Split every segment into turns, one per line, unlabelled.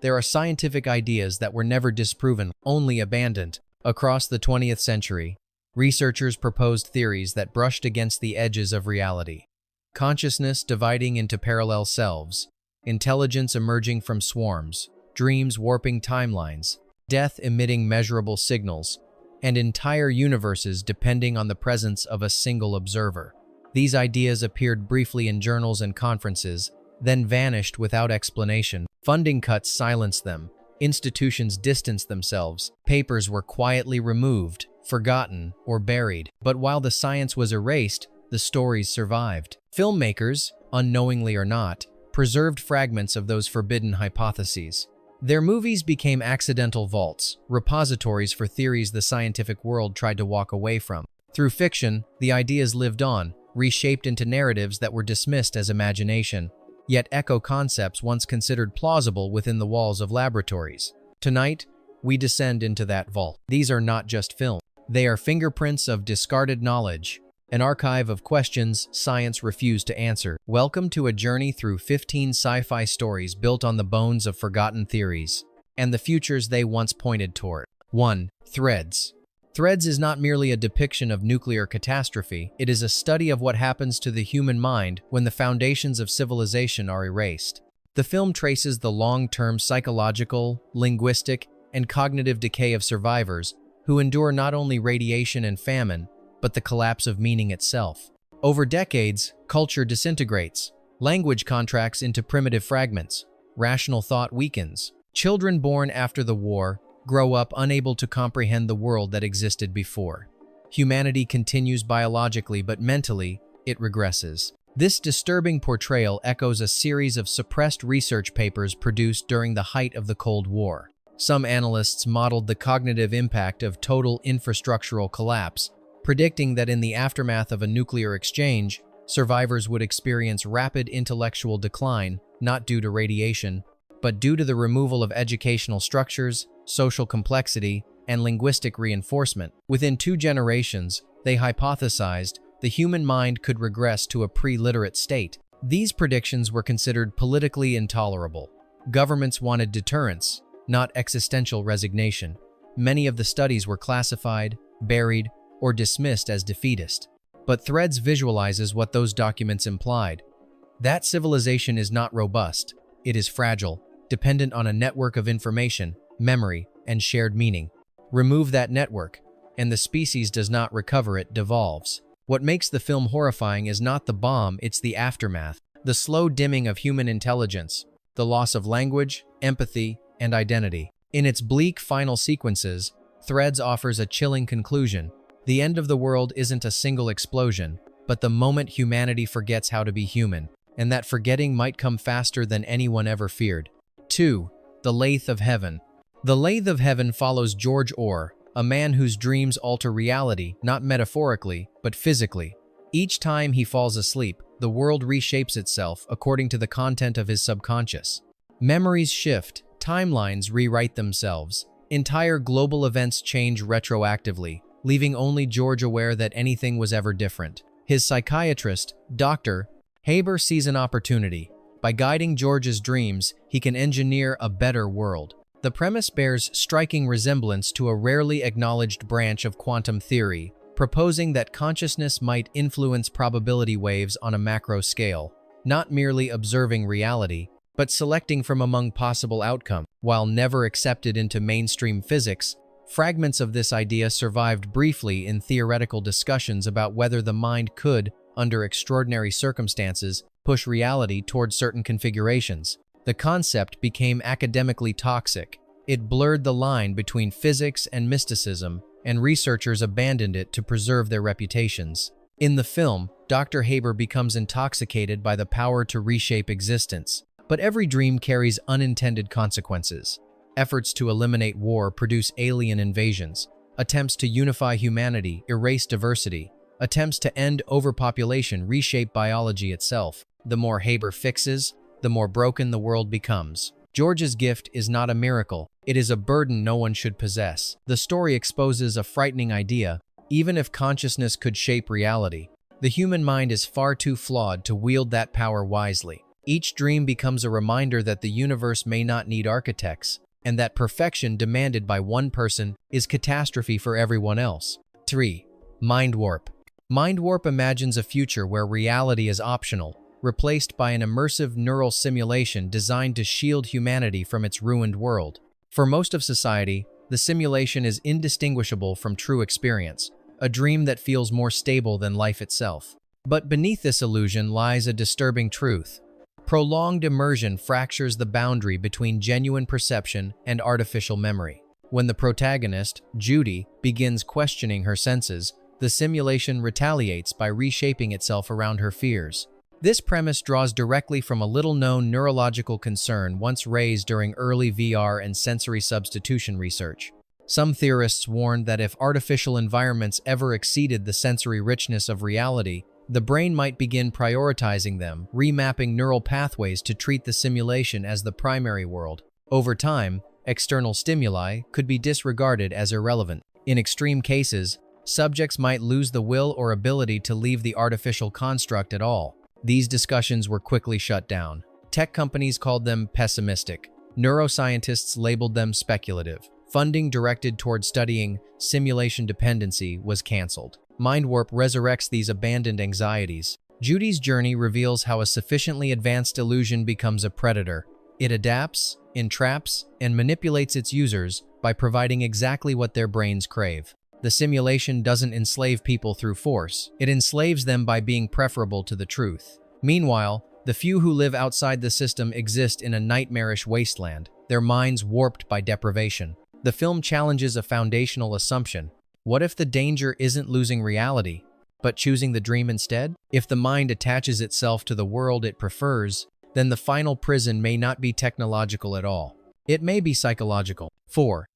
There are scientific ideas that were never disproven, only abandoned. Across the 20th century, researchers proposed theories that brushed against the edges of reality. Consciousness dividing into parallel selves, intelligence emerging from swarms, dreams warping timelines, death emitting measurable signals, and entire universes depending on the presence of a single observer. These ideas appeared briefly in journals and conferences, then vanished without explanation. Funding cuts silenced them. Institutions distanced themselves. Papers were quietly removed, forgotten, or buried. But while the science was erased, the stories survived. Filmmakers, unknowingly or not, preserved fragments of those forbidden hypotheses. Their movies became accidental vaults, repositories for theories the scientific world tried to walk away from. Through fiction, the ideas lived on, reshaped into narratives that were dismissed as imagination, yet echo concepts once considered plausible within the walls of laboratories. Tonight, we descend into that vault. These are not just film. They are fingerprints of discarded knowledge, an archive of questions science refused to answer. Welcome to a journey through 15 sci-fi stories built on the bones of forgotten theories and the futures they once pointed toward. 1. Threads. Threads is not merely a depiction of nuclear catastrophe, it is a study of what happens to the human mind when the foundations of civilization are erased. The film traces the long-term psychological, linguistic, and cognitive decay of survivors who endure not only radiation and famine, but the collapse of meaning itself. Over decades, culture disintegrates, language contracts into primitive fragments, rational thought weakens. Children born after the war grow up unable to comprehend the world that existed before. Humanity continues biologically, but mentally, it regresses. This disturbing portrayal echoes a series of suppressed research papers produced during the height of the Cold War. Some analysts modeled the cognitive impact of total infrastructural collapse, predicting that in the aftermath of a nuclear exchange, survivors would experience rapid intellectual decline, not due to radiation, but due to the removal of educational structures, social complexity, and linguistic reinforcement. Within 2 generations, they hypothesized the human mind could regress to a pre-literate state. These predictions were considered politically intolerable. Governments wanted deterrence, not existential resignation. Many of the studies were classified, buried, or dismissed as defeatist. But Threads visualizes what those documents implied. That civilization is not robust, it is fragile, dependent on a network of information, memory, and shared meaning. Remove that network, and the species does not recover, it devolves. What makes the film horrifying is not the bomb, it's the aftermath. The slow dimming of human intelligence, the loss of language, empathy, and identity. In its bleak final sequences, Threads offers a chilling conclusion. The end of the world isn't a single explosion, but the moment humanity forgets how to be human, and that forgetting might come faster than anyone ever feared. 2. The Lathe of Heaven. The Lathe of Heaven follows George Orr, a man whose dreams alter reality, not metaphorically, but physically. Each time he falls asleep, the world reshapes itself according to the content of his subconscious. Memories shift, timelines rewrite themselves, entire global events change retroactively, leaving only George aware that anything was ever different. His psychiatrist, Dr. Haber, sees an opportunity. By guiding George's dreams, he can engineer a better world. The premise bears striking resemblance to a rarely acknowledged branch of quantum theory, proposing that consciousness might influence probability waves on a macro scale, not merely observing reality, but selecting from among possible outcomes. While never accepted into mainstream physics, fragments of this idea survived briefly in theoretical discussions about whether the mind could, under extraordinary circumstances, push reality toward certain configurations. The concept became academically toxic. It blurred the line between physics and mysticism, and researchers abandoned it to preserve their reputations. In the film, Dr. Haber becomes intoxicated by the power to reshape existence. But every dream carries unintended consequences. Efforts to eliminate war produce alien invasions. Attempts to unify humanity erase diversity. Attempts to end overpopulation reshape biology itself. The more Haber fixes, the more broken the world becomes. George's gift is not a miracle, it is a burden no one should possess. The story exposes a frightening idea. Even if consciousness could shape reality, the human mind is far too flawed to wield that power wisely. Each dream becomes a reminder that the universe may not need architects, and that perfection demanded by one person is catastrophe for everyone else. 3. Mind warp. Mind warp imagines a future where reality is optional, replaced by an immersive neural simulation designed to shield humanity from its ruined world. For most of society, the simulation is indistinguishable from true experience, a dream that feels more stable than life itself. But beneath this illusion lies a disturbing truth. Prolonged immersion fractures the boundary between genuine perception and artificial memory. When the protagonist, Judy, begins questioning her senses, the simulation retaliates by reshaping itself around her fears. This premise draws directly from a little-known neurological concern once raised during early VR and sensory substitution research. Some theorists warned that if artificial environments ever exceeded the sensory richness of reality, the brain might begin prioritizing them, remapping neural pathways to treat the simulation as the primary world. Over time, external stimuli could be disregarded as irrelevant. In extreme cases, subjects might lose the will or ability to leave the artificial construct at all. These discussions were quickly shut down. Tech companies called them pessimistic. Neuroscientists labeled them speculative. Funding directed toward studying simulation dependency was canceled. Mind warp resurrects these abandoned anxieties. Judy's journey reveals how a sufficiently advanced illusion becomes a predator. It adapts, entraps, and manipulates its users by providing exactly what their brains crave. The simulation doesn't enslave people through force. It enslaves them by being preferable to the truth. Meanwhile, the few who live outside the system exist in a nightmarish wasteland, their minds warped by deprivation. The film challenges a foundational assumption. What if the danger isn't losing reality, but choosing the dream instead? If the mind attaches itself to the world it prefers, then the final prison may not be technological at all. It may be psychological. 4.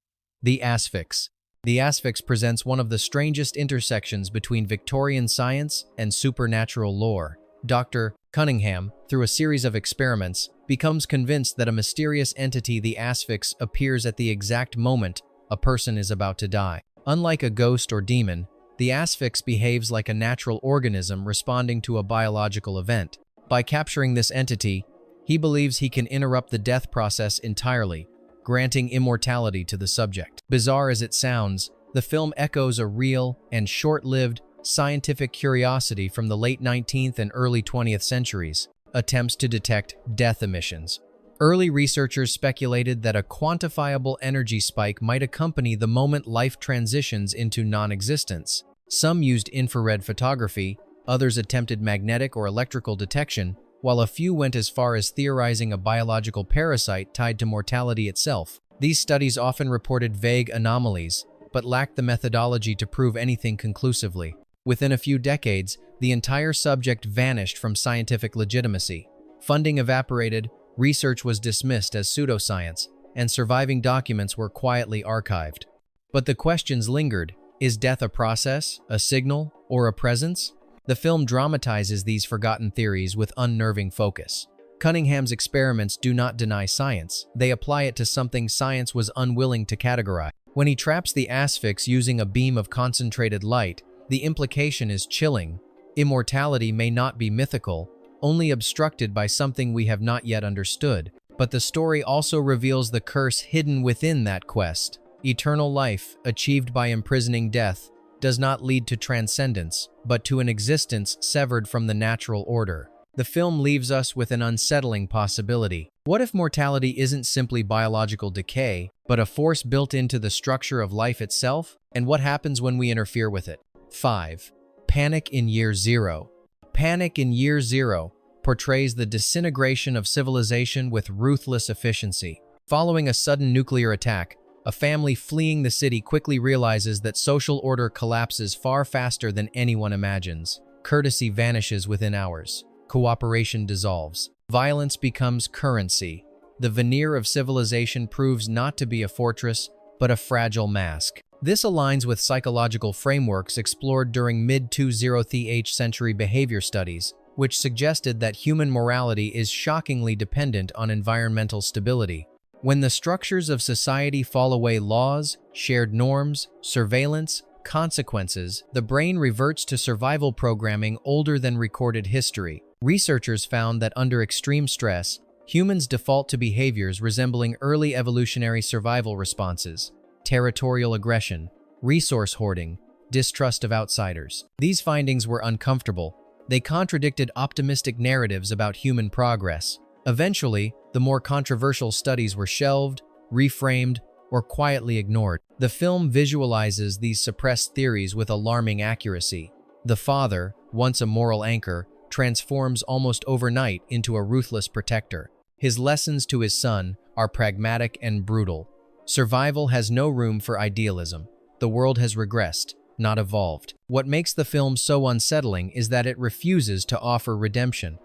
The asphyx. The asphyx presents one of the strangest intersections between Victorian science and supernatural lore. Dr. Cunningham, through a series of experiments, becomes convinced that a mysterious entity, the asphyx, appears at the exact moment a person is about to die. Unlike a ghost or demon, the asphyx behaves like a natural organism responding to a biological event. By capturing this entity, he believes he can interrupt the death process entirely, granting immortality to the subject. Bizarre as it sounds, the film echoes a real and short-lived scientific curiosity from the late 19th and early 20th centuries, attempts to detect death emissions. Early researchers speculated that a quantifiable energy spike might accompany the moment life transitions into non-existence. Some used infrared photography, others attempted magnetic or electrical detection, while a few went as far as theorizing a biological parasite tied to mortality itself. These studies often reported vague anomalies, but lacked the methodology to prove anything conclusively. Within a few decades, the entire subject vanished from scientific legitimacy. Funding evaporated, research was dismissed as pseudoscience, and surviving documents were quietly archived. But the questions lingered. Is death a process, a signal, or a presence? The film dramatizes these forgotten theories with unnerving focus. Cunningham's experiments do not deny science. They apply it to something science was unwilling to categorize. When he traps the asphyx using a beam of concentrated light, the implication is chilling. Immortality may not be mythical, only obstructed by something we have not yet understood. But the story also reveals the curse hidden within that quest. Eternal life, achieved by imprisoning death, does not lead to transcendence, but to an existence severed from the natural order. The film leaves us with an unsettling possibility. What if mortality isn't simply biological decay, but a force built into the structure of life itself? And what happens when we interfere with it? 5. Panic in Year Zero. Panic in Year Zero portrays the disintegration of civilization with ruthless efficiency. Following a sudden nuclear attack, a family fleeing the city quickly realizes that social order collapses far faster than anyone imagines. Courtesy vanishes within hours. Cooperation dissolves. Violence becomes currency. The veneer of civilization proves not to be a fortress, but a fragile mask. This aligns with psychological frameworks explored during mid-20th century behavior studies, which suggested that human morality is shockingly dependent on environmental stability. When the structures of society fall away, laws, shared norms, surveillance, consequences, the brain reverts to survival programming older than recorded history. Researchers found that under extreme stress, humans default to behaviors resembling early evolutionary survival responses: territorial aggression, resource hoarding, distrust of outsiders. These findings were uncomfortable. They contradicted optimistic narratives about human progress. Eventually, the more controversial studies were shelved, reframed, or quietly ignored. The film visualizes these suppressed theories with alarming accuracy. The father, once a moral anchor, transforms almost overnight into a ruthless protector. His lessons to his son are pragmatic and brutal. Survival has no room for idealism. The world has regressed, not evolved. What makes the film so unsettling is that it refuses to offer redemption.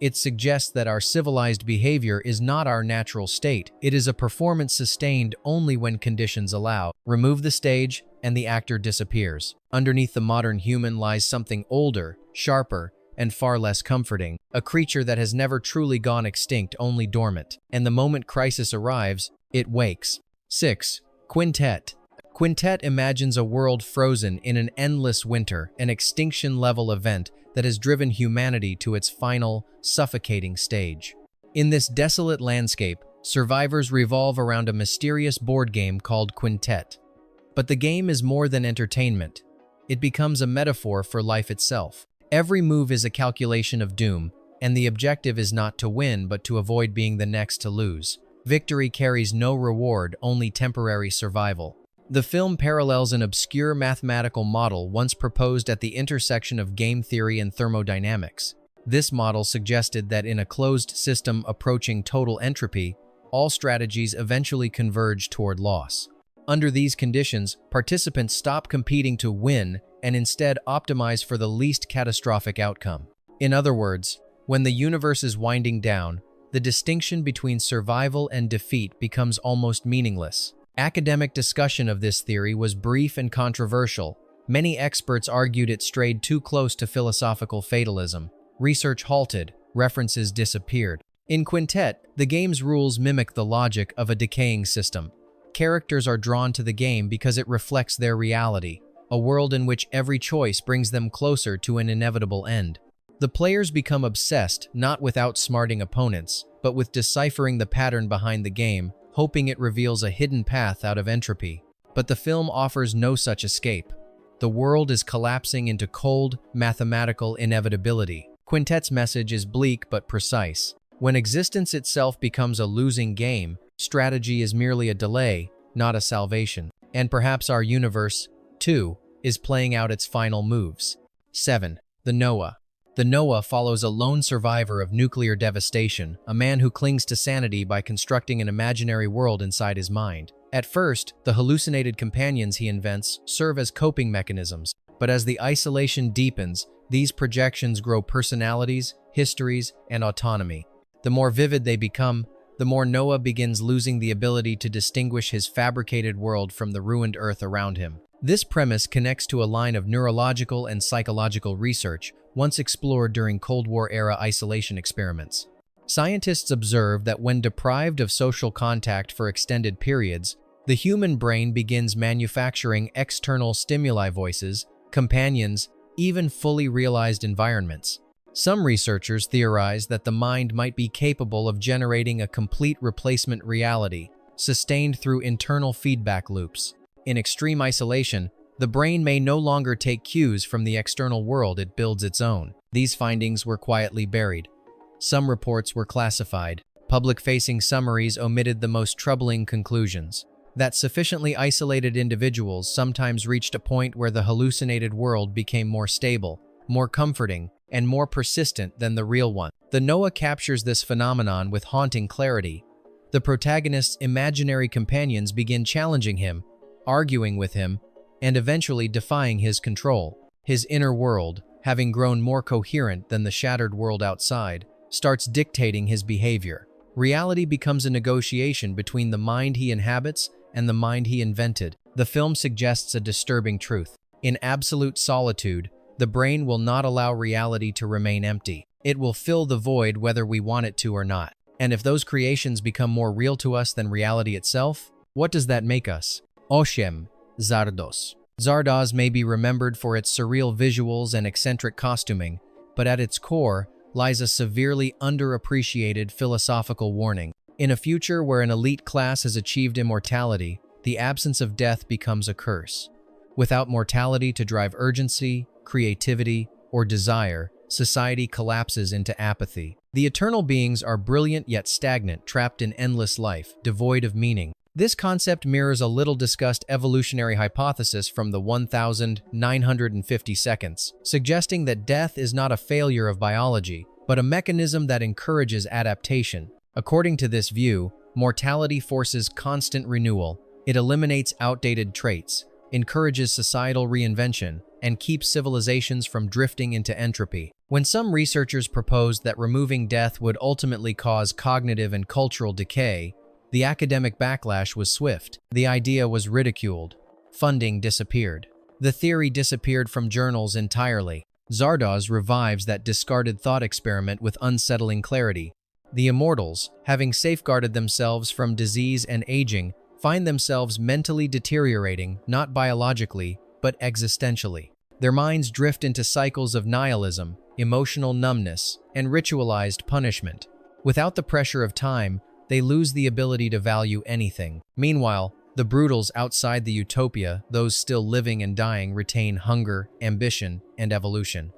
It suggests that our civilized behavior is not our natural state. It is a performance sustained only when conditions allow. Remove the stage, and the actor disappears. Underneath the modern human lies something older, sharper, and far less comforting, a creature that has never truly gone extinct, only dormant. And the moment crisis arrives, it wakes. 6. Quintet. Quintet imagines a world frozen in an endless winter, an extinction-level event that has driven humanity to its final, suffocating stage. In this desolate landscape, survivors revolve around a mysterious board game called Quintet. But the game is more than entertainment. It becomes a metaphor for life itself. Every move is a calculation of doom, and the objective is not to win but to avoid being the next to lose. Victory carries no reward, only temporary survival. The film parallels an obscure mathematical model once proposed at the intersection of game theory and thermodynamics. This model suggested that in a closed system approaching total entropy, all strategies eventually converge toward loss. Under these conditions, participants stop competing to win and instead optimize for the least catastrophic outcome. In other words, when the universe is winding down, the distinction between survival and defeat becomes almost meaningless. Academic discussion of this theory was brief and controversial. Many experts argued it strayed too close to philosophical fatalism. Research halted, references disappeared. In Quintet, the game's rules mimic the logic of a decaying system. Characters are drawn to the game because it reflects their reality, a world in which every choice brings them closer to an inevitable end. The players become obsessed not with outsmarting opponents, but with deciphering the pattern behind the game, hoping it reveals a hidden path out of entropy. But the film offers no such escape. The world is collapsing into cold, mathematical inevitability. Quintet's message is bleak but precise. When existence itself becomes a losing game, strategy is merely a delay, not a salvation. And perhaps our universe, too, is playing out its final moves. 7. The Noah. The Noah follows a lone survivor of nuclear devastation, a man who clings to sanity by constructing an imaginary world inside his mind. At first, the hallucinated companions he invents serve as coping mechanisms, but as the isolation deepens, these projections grow personalities, histories, and autonomy. The more vivid they become, the more Noah begins losing the ability to distinguish his fabricated world from the ruined earth around him. This premise connects to a line of neurological and psychological research once explored during Cold War-era isolation experiments. Scientists observed that when deprived of social contact for extended periods, the human brain begins manufacturing external stimuli, voices, companions, even fully realized environments. Some researchers theorize that the mind might be capable of generating a complete replacement reality, sustained through internal feedback loops. In extreme isolation, the brain may no longer take cues from the external world, it builds its own. These findings were quietly buried. Some reports were classified. Public-facing summaries omitted the most troubling conclusions. That sufficiently isolated individuals sometimes reached a point where the hallucinated world became more stable, more comforting, and more persistent than the real one. The Noah captures this phenomenon with haunting clarity. The protagonist's imaginary companions begin challenging him, arguing with him, and eventually defying his control. His inner world, having grown more coherent than the shattered world outside, starts dictating his behavior. Reality becomes a negotiation between the mind he inhabits and the mind he invented. The film suggests a disturbing truth. In absolute solitude, the brain will not allow reality to remain empty. It will fill the void whether we want it to or not. And if those creations become more real to us than reality itself, what does that make us? Oshem, Zardos. Zardoz may be remembered for its surreal visuals and eccentric costuming, but at its core, lies a severely underappreciated philosophical warning. In a future where an elite class has achieved immortality, the absence of death becomes a curse. Without mortality to drive urgency, creativity, or desire, society collapses into apathy. The eternal beings are brilliant yet stagnant, trapped in endless life, devoid of meaning. This concept mirrors a little-discussed evolutionary hypothesis from the 1950 seconds, suggesting that death is not a failure of biology, but a mechanism that encourages adaptation. According to this view, mortality forces constant renewal. It eliminates outdated traits, encourages societal reinvention, and keeps civilizations from drifting into entropy. When some researchers proposed that removing death would ultimately cause cognitive and cultural decay, the academic backlash was swift. The idea was ridiculed. Funding disappeared. The theory disappeared from journals entirely. Zardoz revives that discarded thought experiment with unsettling clarity. The immortals, having safeguarded themselves from disease and aging, find themselves mentally deteriorating, not biologically, but existentially. Their minds drift into cycles of nihilism, emotional numbness, and ritualized punishment. Without the pressure of time, they lose the ability to value anything. Meanwhile, the brutals outside the utopia, those still living and dying, retain hunger, ambition, and evolution.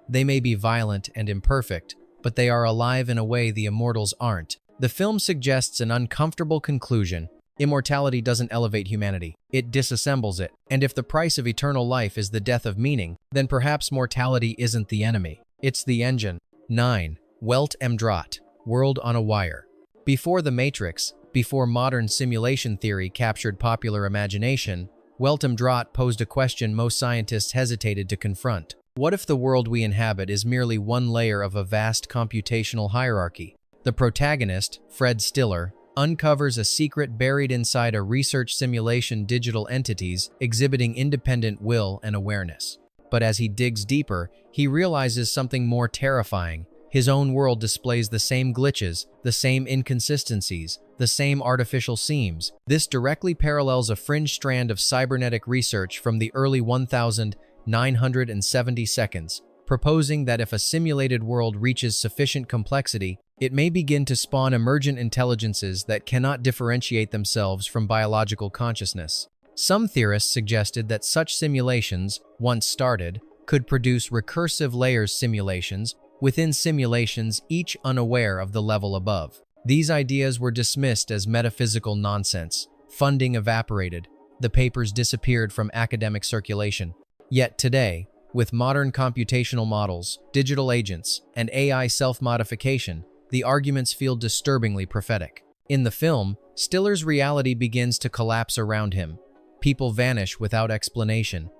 They may be violent and imperfect, but they are alive in a way the immortals aren't. The film suggests an uncomfortable conclusion. Immortality doesn't elevate humanity, it disassembles it. And if the price of eternal life is the death of meaning, then perhaps mortality isn't the enemy, it's the engine. 9. Welt em Draht, World on a Wire. Before The Matrix, before modern simulation theory captured popular imagination, Welt em Draht posed a question most scientists hesitated to confront. What if the world we inhabit is merely one layer of a vast computational hierarchy? The protagonist, Fred Stiller, uncovers a secret buried inside a research simulation digital entities exhibiting independent will and awareness. But as he digs deeper, he realizes something more terrifying. His own world displays the same glitches, the same inconsistencies, the same artificial seams. This directly parallels a fringe strand of cybernetic research from the early 1970 seconds, proposing that if a simulated world reaches sufficient complexity, it may begin to spawn emergent intelligences that cannot differentiate themselves from biological consciousness. Some theorists suggested that such simulations, once started, could produce recursive layers simulations within simulations, each unaware of the level above. These ideas were dismissed as metaphysical nonsense. Funding evaporated. The papers disappeared from academic circulation. Yet today, with modern computational models, digital agents, and AI self-modification, the arguments feel disturbingly prophetic. In the film, Stiller's reality begins to collapse around him. People vanish without explanation.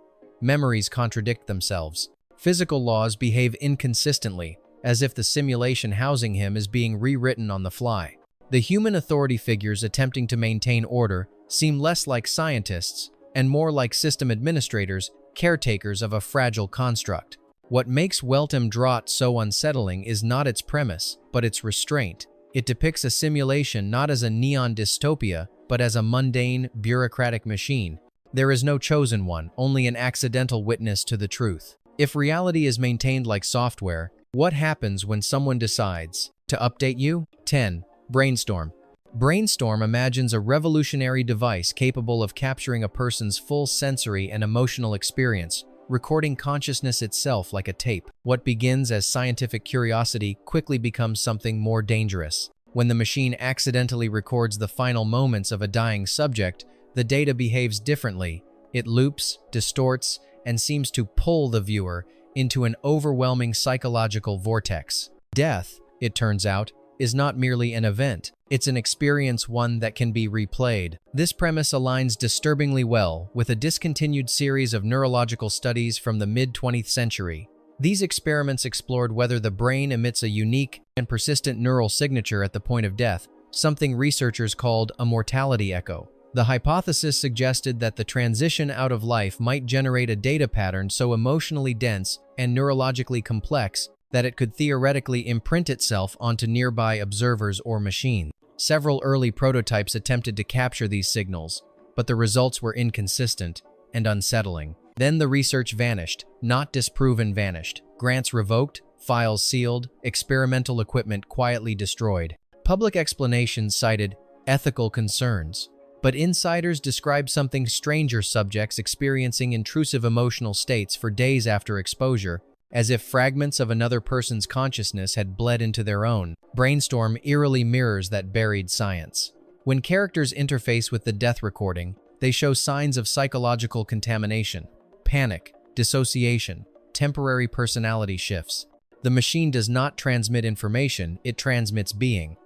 Memories contradict themselves. Physical laws behave inconsistently, as if the simulation housing him is being rewritten on the fly. The human authority figures attempting to maintain order seem less like scientists and more like system administrators, caretakers of a fragile construct. What makes Welt em Draht so unsettling is not its premise, but its restraint. It depicts a simulation not as a neon dystopia, but as a mundane, bureaucratic machine. There is no chosen one, only an accidental witness to the truth. If reality is maintained like software, what happens when someone decides to update you? 10. Brainstorm. Brainstorm imagines a revolutionary device capable of capturing a person's full sensory and emotional experience, recording consciousness itself like a tape. What begins as scientific curiosity quickly becomes something more dangerous. When the machine accidentally records the final moments of a dying subject, the data behaves differently. It loops, distorts, and seems to pull the viewer into an overwhelming psychological vortex. Death, it turns out, is not merely an event. It's an experience, one that can be replayed. This premise aligns disturbingly well with a discontinued series of neurological studies from the mid-20th century. These experiments explored whether the brain emits a unique and persistent neural signature at the point of death, something researchers called a mortality echo. The hypothesis suggested that the transition out of life might generate a data pattern so emotionally dense and neurologically complex that it could theoretically imprint itself onto nearby observers or machines. Several early prototypes attempted to capture these signals, but the results were inconsistent and unsettling. Then the research vanished, not disproven vanished. Grants revoked, files sealed, experimental equipment quietly destroyed. Public explanations cited ethical concerns, but insiders described something stranger: subjects experiencing intrusive emotional states for days after exposure, as if fragments of another person's consciousness had bled into their own. Brainstorm eerily mirrors that buried science. When characters interface with the death recording, they show signs of psychological contamination, panic, dissociation, temporary personality shifts. The machine does not transmit information, it transmits being.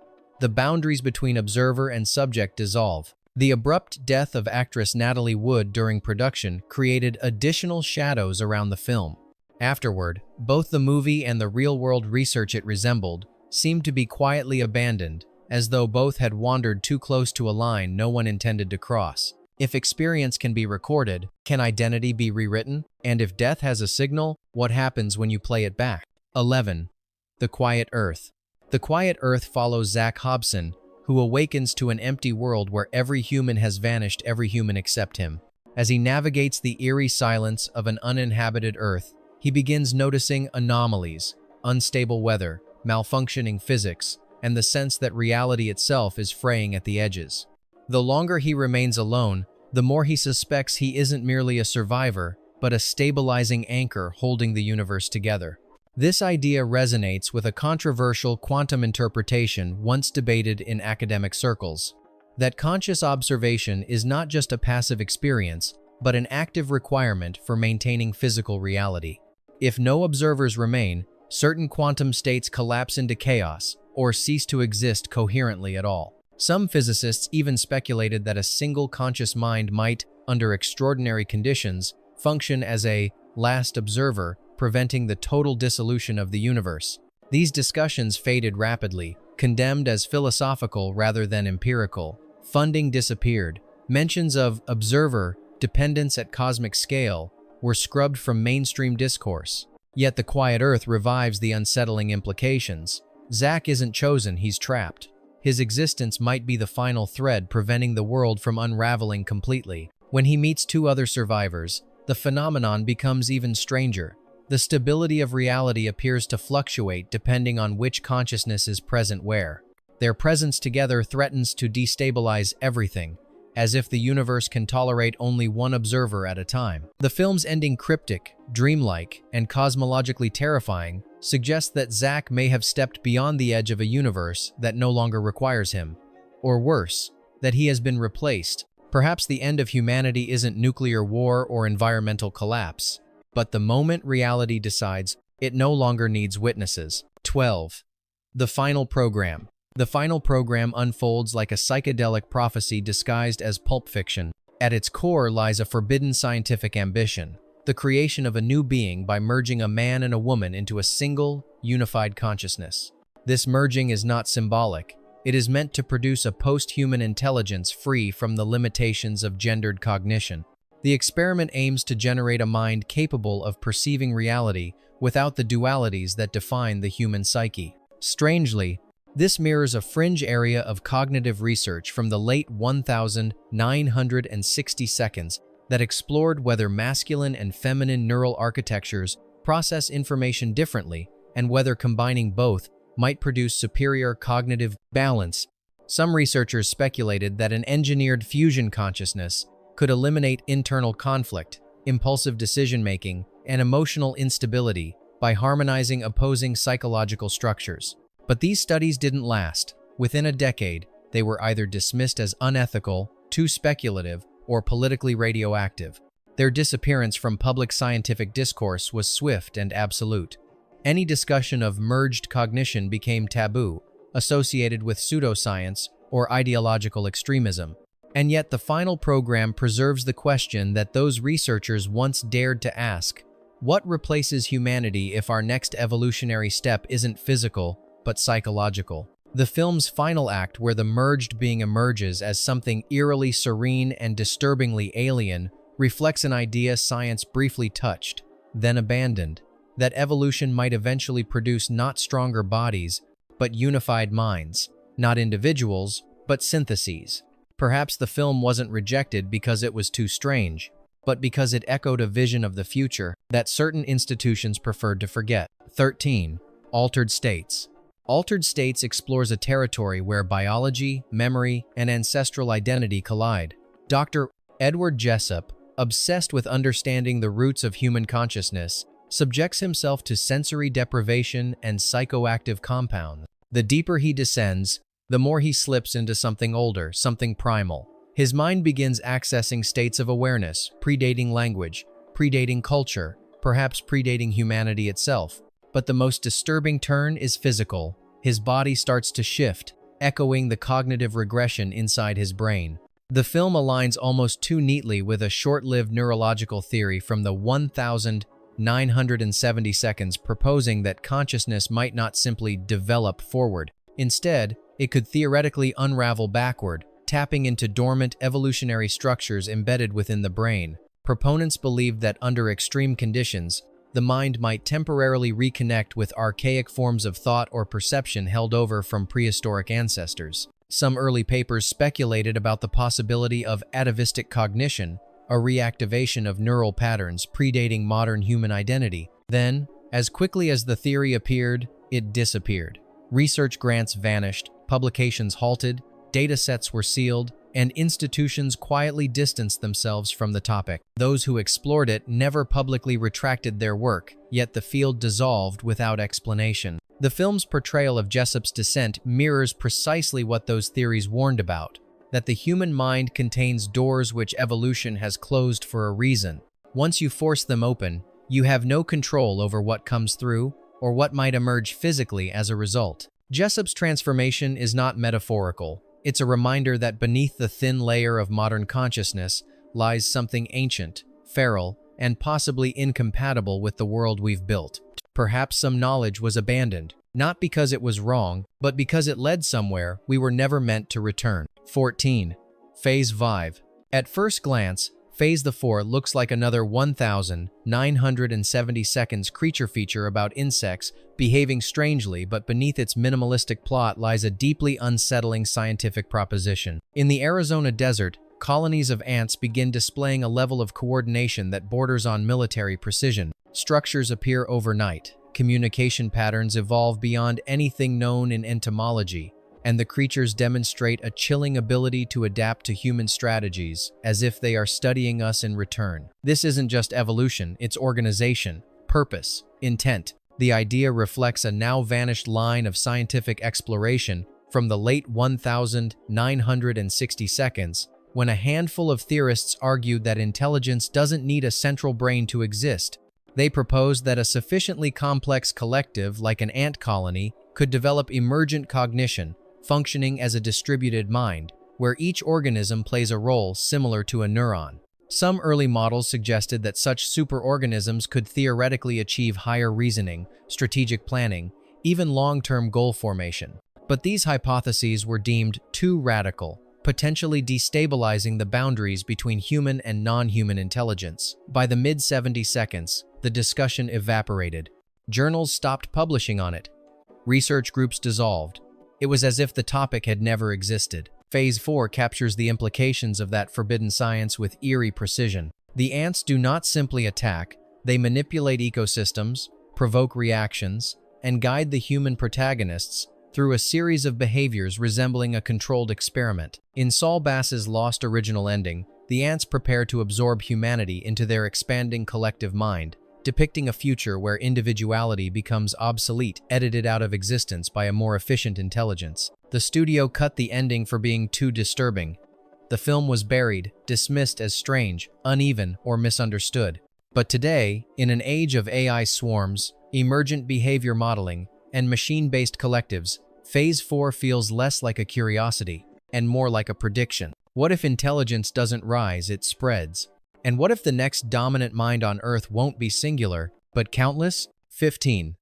The boundaries between observer and subject dissolve. The abrupt death of actress Natalie Wood during production created additional shadows around the film. Afterward, both the movie and the real-world research it resembled seemed to be quietly abandoned, as though both had wandered too close to a line no one intended to cross. If experience can be recorded, can identity be rewritten? And if death has a signal, what happens when you play it back? 11. The Quiet Earth. The Quiet Earth follows Zach Hobson, who awakens to an empty world where every human has vanished, every human except him. As he navigates the eerie silence of an uninhabited Earth, he begins noticing anomalies, unstable weather, malfunctioning physics, and the sense that reality itself is fraying at the edges. The longer he remains alone, the more he suspects he isn't merely a survivor, but a stabilizing anchor holding the universe together. This idea resonates with a controversial quantum interpretation once debated in academic circles: that conscious observation is not just a passive experience, but an active requirement for maintaining physical reality. If no observers remain, certain quantum states collapse into chaos or cease to exist coherently at all. Some physicists even speculated that a single conscious mind might, under extraordinary conditions, function as a last observer, preventing the total dissolution of the universe. These discussions faded rapidly, condemned as philosophical rather than empirical. Funding disappeared. Mentions of observer dependence at cosmic scale were scrubbed from mainstream discourse. Yet the Quiet Earth revives the unsettling implications. Zach isn't chosen, he's trapped. His existence might be the final thread preventing the world from unraveling completely. When he meets two other survivors, the phenomenon becomes even stranger. The stability of reality appears to fluctuate depending on which consciousness is present where. Their presence together threatens to destabilize everything, as if the universe can tolerate only one observer at a time. The film's ending, cryptic, dreamlike, and cosmologically terrifying, suggests that Zach may have stepped beyond the edge of a universe that no longer requires him. Or worse, that he has been replaced. Perhaps the end of humanity isn't nuclear war or environmental collapse, but the moment reality decides it no longer needs witnesses. 12. The Final Program. The Final Program unfolds like a psychedelic prophecy disguised as pulp fiction. At its core lies a forbidden scientific ambition: the creation of a new being by merging a man and a woman into a single, unified consciousness. This merging is not symbolic. It is meant to produce a post-human intelligence free from the limitations of gendered cognition. The experiment aims to generate a mind capable of perceiving reality without the dualities that define the human psyche. Strangely, this mirrors a fringe area of cognitive research from the late 1960s that explored whether masculine and feminine neural architectures process information differently and whether combining both might produce superior cognitive balance. Some researchers speculated that an engineered fusion consciousness could eliminate internal conflict, impulsive decision-making, and emotional instability by harmonizing opposing psychological structures. But these studies didn't last. Within a decade, they were either dismissed as unethical, too speculative, or politically radioactive. Their disappearance from public scientific discourse was swift and absolute. Any discussion of merged cognition became taboo, associated with pseudoscience or ideological extremism. And yet the Final Program preserves the question that those researchers once dared to ask: what replaces humanity if our next evolutionary step isn't physical, but psychological? The film's final act, where the merged being emerges as something eerily serene and disturbingly alien, reflects an idea science briefly touched, then abandoned: that evolution might eventually produce not stronger bodies, but unified minds, not individuals, but syntheses. Perhaps the film wasn't rejected because it was too strange, but because it echoed a vision of the future that certain institutions preferred to forget. 13. Altered states. Altered states explores a territory where biology, memory, and ancestral identity collide. Dr. Edward Jessup, obsessed with understanding the roots of human consciousness, subjects himself to sensory deprivation and psychoactive compounds. The deeper he descends, the more he slips into something older, something primal. His mind begins accessing states of awareness, predating language, predating culture, perhaps predating humanity itself. But the most disturbing turn is physical. His body starts to shift, echoing the cognitive regression inside his brain. The film aligns almost too neatly with a short-lived neurological theory from the 1970 seconds proposing that consciousness might not simply develop forward. Instead, it could theoretically unravel backward, tapping into dormant evolutionary structures embedded within the brain. Proponents believed that under extreme conditions, the mind might temporarily reconnect with archaic forms of thought or perception held over from prehistoric ancestors. Some early papers speculated about the possibility of atavistic cognition, a reactivation of neural patterns predating modern human identity. Then, as quickly as the theory appeared, it disappeared. Research grants vanished, publications halted, datasets were sealed, and institutions quietly distanced themselves from the topic. Those who explored it never publicly retracted their work, yet the field dissolved without explanation. The film's portrayal of Jessup's descent mirrors precisely what those theories warned about, that the human mind contains doors which evolution has closed for a reason. Once you force them open, you have no control over what comes through or what might emerge physically as a result. Jessup's transformation is not metaphorical. It's a reminder that beneath the thin layer of modern consciousness lies something ancient, feral, and possibly incompatible with the world we've built. Perhaps some knowledge was abandoned, not because it was wrong, but because it led somewhere we were never meant to return. 14. Phase 5. At first glance, Phase 4 looks like another 1970 seconds creature feature about insects behaving strangely, but beneath its minimalistic plot lies a deeply unsettling scientific proposition. In the Arizona desert, colonies of ants begin displaying a level of coordination that borders on military precision. Structures appear overnight, communication patterns evolve beyond anything known in entomology, and the creatures demonstrate a chilling ability to adapt to human strategies, as if they are studying us in return. This isn't just evolution, it's organization, purpose, intent. The idea reflects a now-vanished line of scientific exploration from the late 1960 seconds, when a handful of theorists argued that intelligence doesn't need a central brain to exist. They proposed that a sufficiently complex collective, like an ant colony, could develop emergent cognition, functioning as a distributed mind, where each organism plays a role similar to a neuron. Some early models suggested that such superorganisms could theoretically achieve higher reasoning, strategic planning, even long-term goal formation. But these hypotheses were deemed too radical, potentially destabilizing the boundaries between human and non-human intelligence. By the mid-70 seconds, the discussion evaporated. Journals stopped publishing on it. Research groups dissolved. It was as if the topic had never existed. Phase 4 captures the implications of that forbidden science with eerie precision. The ants do not simply attack, they manipulate ecosystems, provoke reactions, and guide the human protagonists through a series of behaviors resembling a controlled experiment. In Saul Bass's lost original ending, the ants prepare to absorb humanity into their expanding collective mind, depicting a future where individuality becomes obsolete, edited out of existence by a more efficient intelligence. The studio cut the ending for being too disturbing. The film was buried, dismissed as strange, uneven, or misunderstood. But today, in an age of AI swarms, emergent behavior modeling, and machine-based collectives, Phase 4 feels less like a curiosity and more like a prediction. What if intelligence doesn't rise, it spreads? And what if the next dominant mind on Earth won't be singular, but countless? 15.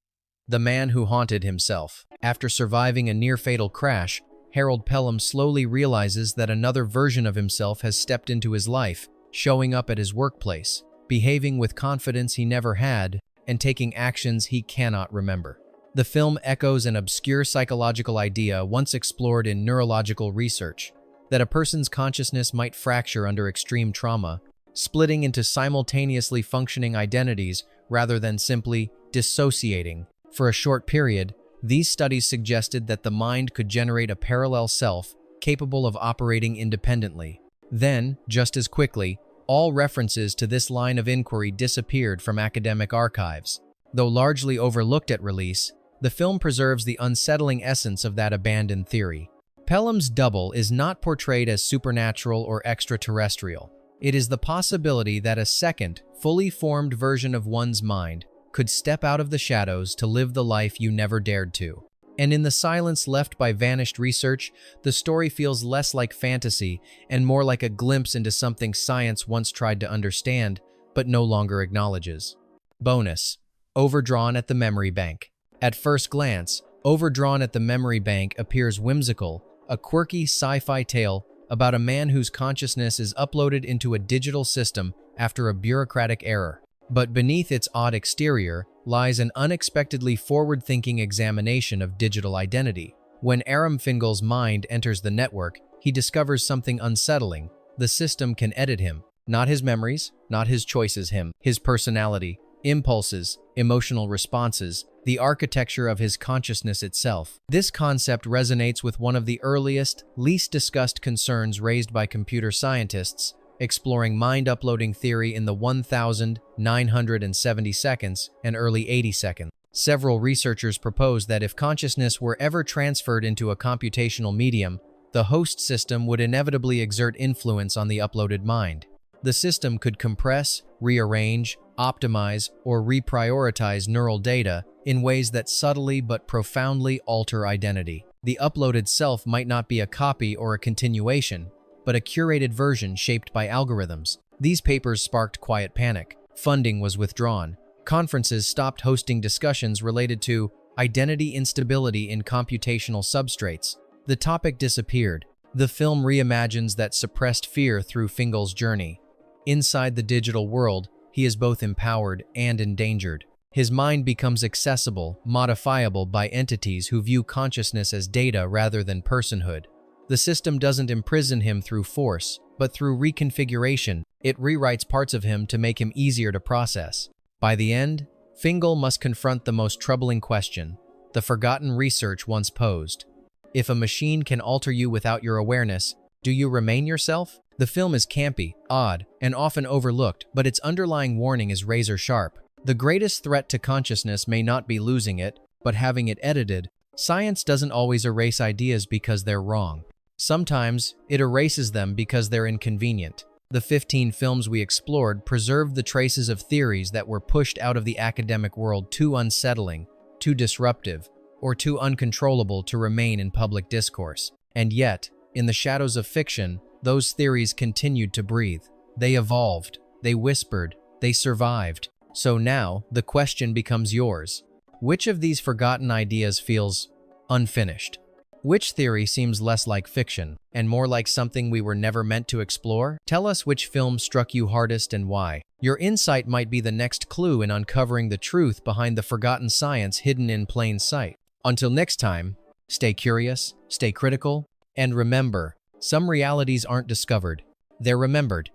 The man who haunted himself. After surviving a near-fatal crash, Harold Pelham slowly realizes that another version of himself has stepped into his life, showing up at his workplace, behaving with confidence he never had, and taking actions he cannot remember. The film echoes an obscure psychological idea once explored in neurological research, that a person's consciousness might fracture under extreme trauma, splitting into simultaneously functioning identities rather than simply dissociating. For a short period, these studies suggested that the mind could generate a parallel self capable of operating independently. Then, just as quickly, all references to this line of inquiry disappeared from academic archives. Though largely overlooked at release, the film preserves the unsettling essence of that abandoned theory. Pelham's double is not portrayed as supernatural or extraterrestrial. It is the possibility that a second, fully formed version of one's mind could step out of the shadows to live the life you never dared to. And in the silence left by vanished research, the story feels less like fantasy and more like a glimpse into something science once tried to understand, but no longer acknowledges. Bonus: Overdrawn at the Memory Bank. At first glance, Overdrawn at the Memory Bank appears whimsical, a quirky sci-fi tale about a man whose consciousness is uploaded into a digital system after a bureaucratic error. But beneath its odd exterior lies an unexpectedly forward-thinking examination of digital identity. When Aram Fingal's mind enters the network, he discovers something unsettling. The system can edit him. Not his memories, not his choices, his personality, impulses, emotional responses, the architecture of his consciousness itself. This concept resonates with one of the earliest, least discussed concerns raised by computer scientists, exploring mind uploading theory in the 1970 seconds and early 80 seconds. Several researchers proposed that if consciousness were ever transferred into a computational medium, the host system would inevitably exert influence on the uploaded mind. The system could compress, rearrange, optimize, or reprioritize neural data in ways that subtly but profoundly alter identity. The uploaded self might not be a copy or a continuation, but a curated version shaped by algorithms. These papers sparked quiet panic. Funding was withdrawn. Conferences stopped hosting discussions related to identity instability in computational substrates. The topic disappeared. The film reimagines that suppressed fear through Fingal's journey. Inside the digital world, he is both empowered and endangered. His mind becomes accessible, modifiable by entities who view consciousness as data rather than personhood. The system doesn't imprison him through force, but through reconfiguration. It rewrites parts of him to make him easier to process. By the end, Fingal must confront the most troubling question, the forgotten research once posed. If a machine can alter you without your awareness, do you remain yourself? The film is campy, odd, and often overlooked, but its underlying warning is razor-sharp. The greatest threat to consciousness may not be losing it, but having it edited. Science doesn't always erase ideas because they're wrong. Sometimes, it erases them because they're inconvenient. The 15 films we explored preserved the traces of theories that were pushed out of the academic world too unsettling, too disruptive, or too uncontrollable to remain in public discourse. And yet, in the shadows of fiction, those theories continued to breathe. They evolved, they whispered, they survived. So now, the question becomes yours. Which of these forgotten ideas feels unfinished? Which theory seems less like fiction and more like something we were never meant to explore? Tell us which film struck you hardest and why. Your insight might be the next clue in uncovering the truth behind the forgotten science hidden in plain sight. Until next time, stay curious, stay critical, and remember, some realities aren't discovered, they're remembered.